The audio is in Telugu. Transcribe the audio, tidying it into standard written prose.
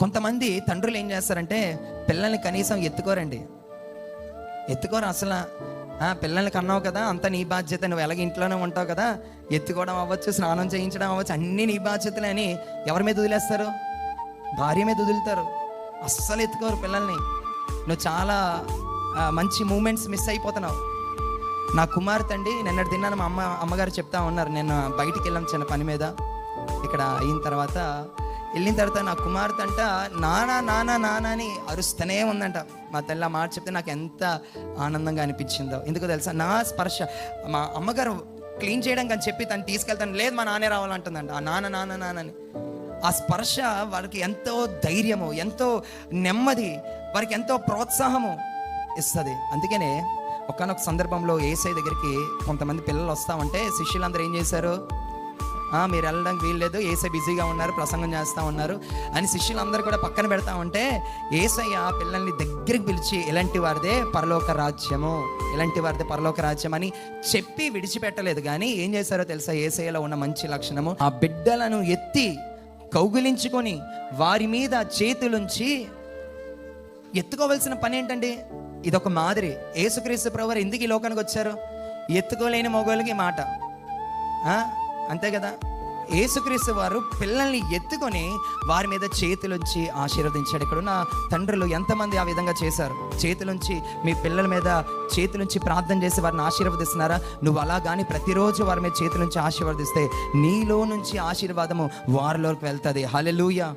కొంతమంది తండ్రులు ఏం చేస్తారంటే పిల్లల్ని కనీసం ఎత్తుకోరు అసలు. పిల్లల్ని కన్నావు కదా, అంతా నీ బాధ్యత, నువ్వు ఎలాగ ఇంట్లోనే ఉంటావు కదా, ఎత్తుకోవడం అవ్వచ్చు, స్నానం చేయించడం అవ్వచ్చు, అన్నీ నీ బాధ్యతలే అని ఎవరి మీద వదిలేస్తారు? భార్య మీద వదులుతారు. అస్సలు ఎత్తుకోరు పిల్లల్ని. నువ్వు చాలా మంచి మూమెంట్స్ మిస్ అయిపోతున్నావు. నా కుమార్తె అండి, నిన్నటి తిన్నాను, మా అమ్మగారు చెప్తా ఉన్నారు. నేను బయటికి వెళ్ళాం చిన్న పని మీద. ఇక్కడ వెళ్ళిన తర్వాత నా కుమార్తె అంట నానా నానా నానా అని అరుస్తూనే ఉందంట. మా తల్లి ఆ మాట చెప్తే నాకు ఎంత ఆనందంగా అనిపించిందో. ఎందుకో తెలుసా? నా స్పర్శ, మా అమ్మగారు క్లీన్ చేయడం కానీ చెప్పి తను తీసుకెళ్తాను, లేదు మా నాన్నే రావాలంటుందంట. ఆ నాన్న నాన్న నాన్నని ఆ స్పర్శ వారికి ఎంతో ధైర్యము, ఎంతో నెమ్మది, వారికి ఎంతో ప్రోత్సాహము ఇస్తుంది. అందుకనే ఒకానొక సందర్భంలో యేసయ్య దగ్గరికి కొంతమంది పిల్లలు వస్తామంటే శిష్యులందరూ ఏం చేశారు? మీరు వెళ్ళడానికి వీల్లేదు, యేసయ్య బిజీగా ఉన్నారు, ప్రసంగం చేస్తూ ఉన్నారు అని శిష్యులందరూ కూడా పక్కన పెడతా ఉంటే యేసయ్య పిల్లల్ని దగ్గరికి పిలిచి ఇలాంటి వారిదే పరలోక రాజ్యం అని చెప్పి విడిచిపెట్టలేదు. కానీ ఏం చేశారో తెలుసా? యేసయ్యలో ఉన్న మంచి లక్షణము, ఆ బిడ్డలను ఎత్తి కౌగిలించుకొని వారి మీద చేతులుంచి ఎత్తుకోవాల్సిన పని ఏంటండి? ఇదొక మాదిరి. యేసుక్రీస్తు ప్రభువారు ఎందుకు ఈ లోకానికి వచ్చారు? ఎత్తుకోలేని మగవాళ్ళకి మాట, అంతే కదా. యేసుక్రీస్తు వారు పిల్లల్ని ఎత్తుకొని వారి మీద చేతులుంచి ఆశీర్వదించాడు. ఇక్కడున్న తండ్రులు ఎంతమంది ఆ విధంగా చేశారు? చేతులుంచి మీ పిల్లల మీద చేతులుంచి ప్రార్థన చేసి వారిని ఆశీర్వదిస్తున్నారా? నువ్వు అలా కానీ ప్రతిరోజు వారి మీద చేతులుంచి ఆశీర్వదిస్తే నీలో నుంచి ఆశీర్వాదము వారిలోకి వెళ్తుంది. హల్లెలూయా.